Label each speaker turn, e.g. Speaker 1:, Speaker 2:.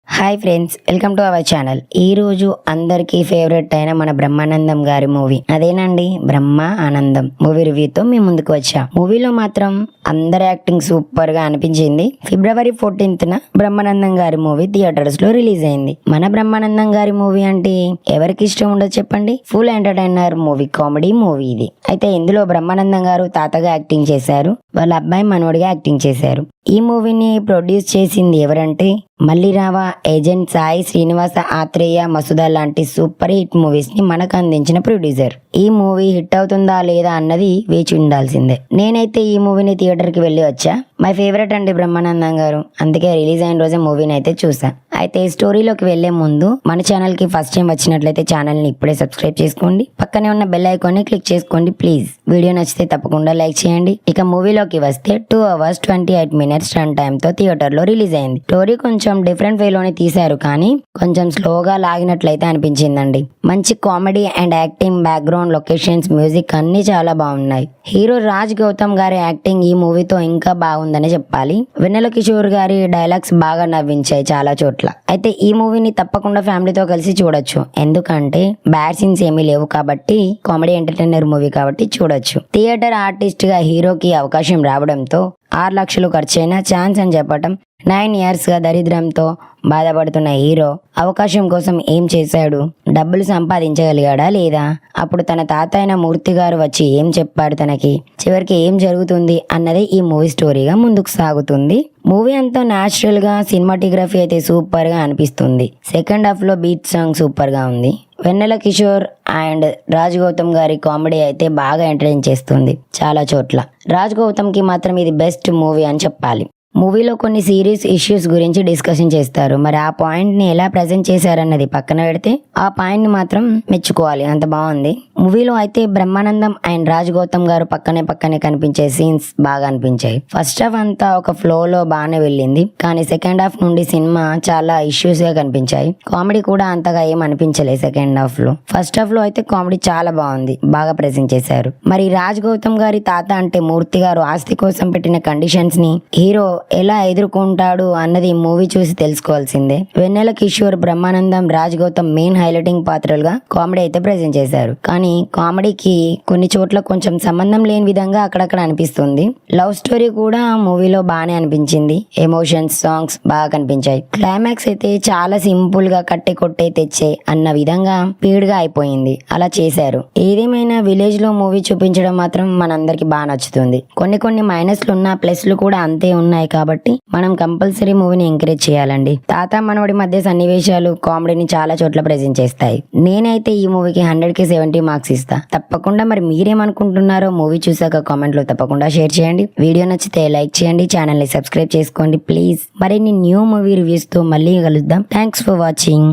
Speaker 1: Hi friends, welcome to our channel. ఈ రోజు అందరికీ ఫేవరెట్ అయిన మన బ్రహ్మానందం గారి మూవీ అదేనండి, బ్రహ్మ ఆనందం మూవీ రివ్యూతో మీ ముందుకు వచ్చా. మూవీలో మాత్రం అందరి యాక్టింగ్ సూపర్ గా అనిపించింది. ఫిబ్రవరి 14th బ్రహ్మానందం గారి మూవీ థియేటర్స్ లో రిలీజ్ అయింది. మన బ్రహ్మానందం గారి మూవీ అంటే ఎవరికి ఇష్టం ఉండదు చెప్పండి. Full entertainer movie, comedy movie ఇది. అయితే ఇందులో బ్రహ్మానందం గారు తాతగా యాక్టింగ్ చేశారు, వాళ్ళ అబ్బాయి మనవడిగా యాక్టింగ్ చేశారు. ఈ మూవీని ప్రొడ్యూస్ చేసింది ఎవరంటే మల్లిరావా, ఏజెంట్ సాయి శ్రీనివాస ఆత్రేయ, మసుదా లాంటి సూపర్ హిట్ మూవీస్ ని మనకు అందించిన ప్రొడ్యూసర్. ఈ మూవీ హిట్ అవుతుందా లేదా అన్నది వేచి ఉండాల్సిందే. నేనైతే ఈ మూవీని థియేటర్ కి వెళ్ళి వచ్చా. మై ఫేవరెట్ అండి బ్రహ్మానందం గారు, అందుకే రిలీజ్ అయిన రోజే మూవీని అయితే చూసా. అయితే స్టోరీలోకి వెళ్లే ముందు మన ఛానల్ కి ఫస్ట్ టైం వచ్చినట్లయితే ఛానల్ ని ఇప్పుడే సబ్స్క్రైబ్ చేసుకోండి, పక్కనే ఉన్న బెల్ ఐకాన్ ని క్లిక్ చేసుకోండి ప్లీజ్. వీడియో నచ్చితే తప్పకుండా లైక్ చేయండి. ఇక మూవీలోకి వస్తే 2 hours 28 minutes రన్ టైమ్ తో థియేటర్ లో రిలీజ్ అయింది. స్టోరీ కొంచెం డిఫరెంట్ వే లోనే తీశారు, కానీ కొంచెం స్లోగా లాగినట్లయితే అనిపించిందండి. మంచి comedy and acting, background, locations, music అన్ని చాలా బాగున్నాయి. హీరో రాజ్ గౌతమ్ గారి యాక్టింగ్ ఈ మూవీతో ఇంకా బాగుందని చెప్పాలి. వెన్నెల కిషోర్ గారి డైలాగ్స్ బాగా నవ్వించాయి చాలా చోట్ల. అయితే ఈ మూవీని తప్పకుండా ఫ్యామిలీతో కలిసి చూడొచ్చు, ఎందుకంటే బ్యాడ్ సీన్స్ ఏమీ లేవు కాబట్టి. కామెడీ ఎంటర్టైనర్ మూవీ కాబట్టి చూడొచ్చు. థియేటర్ ఆర్టిస్ట్ గా హీరోకి అవకాశం రావడంతో 6 లక్షలు ఖర్చైన ఛాన్స్ అని చెప్పటం. 9 years గా దరిద్రంతో బాధపడుతున్న హీరో అవకాశం కోసం ఏం చేశాడు? డబ్బులు సంపాదించగలిగాడా లేదా? అప్పుడు తన తాత అయిన మూర్తి గారు వచ్చి ఏం చెప్పాడు తనకి? చివరికి ఏం జరుగుతుంది అన్నది ఈ మూవీ స్టోరీగా ముందుకు సాగుతుంది. మూవీ అంతా న్యాచురల్ గా, సినిమాటోగ్రఫీ అయితే సూపర్ గా అనిపిస్తుంది. సెకండ్ హాఫ్ లో బీట్ సాంగ్ సూపర్ గా ఉంది. వెన్నెల కిషోర్ అండ్ రాజ్ గౌతమ్ గారి కామెడీ అయితే బాగా ఎంటర్టైన్ చేస్తుంది చాలా చోట్ల. రాజ్ గౌతమ్ కి మాత్రం ఇది బెస్ట్ మూవీ అని చెప్పాలి. మూవీలో కొన్ని సీరియస్ ఇష్యూస్ గురించి డిస్కషన్ చేస్తారు. మరి ఆ పాయింట్ ని ఎలా ప్రజెంట్ చేశారన్నది పక్కన పెడితే ఆ పాయింట్ ని మాత్రం మెచ్చుకోవాలి, అంత బాగుంది. మూవీలో అయితే బ్రహ్మానందం అండ్ రాజ్ గౌతమ్ గారు పక్కనే కనిపించే సీన్స్ బాగా అనిపించాయి. ఫస్ట్ హాఫ్ అంతా ఒక ఫ్లో లో బాగానే వెళ్ళింది, కానీ సెకండ్ హాఫ్ నుండి సినిమా చాలా ఇష్యూస్ గా కనిపించాయి. కామెడీ కూడా అంతగా ఏం అనిపించలేదు సెకండ్ హాఫ్ లో. ఫస్ట్ హాఫ్ లో అయితే కామెడీ చాలా బాగుంది, బాగా ప్రెజెంట్ చేశారు. మరి రాజ్ గౌతమ్ గారి తాత అంటే మూర్తి గారు ఆస్తి కోసం పెట్టిన కండిషన్స్ ని హీరో ఎలా ఎదుర్కొంటాడు అన్నది మూవీ చూసి తెలుసుకోవాల్సిందే. వెన్నెల కిషోర్, బ్రహ్మానందం, రాజ్ గౌతమ్ మెయిన్ హైలైటింగ్ పాత్రలుగా కామెడీ అయితే ప్రెజెంట్ చేశారు. కానీ కామెడీకి కొన్ని చోట్ల కొంచెం సంబంధం లేని విధంగా అక్కడక్కడ అనిపిస్తుంది. లవ్ స్టోరీ కూడా మూవీలో బాగానే అనిపించింది. ఎమోషన్స్, సాంగ్స్ బాగా కనిపించాయి. క్లైమాక్స్ అయితే చాలా సింపుల్ గా కట్టే కొట్టే తెచ్చే అన్న విధంగా స్పీడ్ గా అయిపోయింది. అలా చేశారు. ఏదేమైనా విలేజ్ లో మూవీ చూపించడం మాత్రం మనందరికి బాగా నచ్చుతుంది. కొన్ని మైనస్లు ఉన్నా ప్లస్లు కూడా అంతే ఉన్నాయి కాబట్టి మనం కంపల్సరీ మూవీని ఎంకరేజ్ చేయాలండి. తాత మనవడి మధ్య సన్నివేశాలు కామెడీని చాలా చోట్ల ప్రెజెంట్ చేస్తాయి. నేనైతే ఈ మూవీకి 100కి 70 మార్క్స్ ఇస్తా. తప్పకుండా మరి మీరేమనుకుంటున్నారో మూవీ చూసాక కామెంట్ లో తప్పకుండా షేర్ చేయండి. వీడియో నచ్చితే లైక్ చేయండి, ఛానల్ ని సబ్స్క్రైబ్ చేసుకోండి ప్లీజ్. మరిన్ని న్యూ మూవీ రివ్యూస్ తో మళ్ళీ కలుద్దాం. Thanks for watching.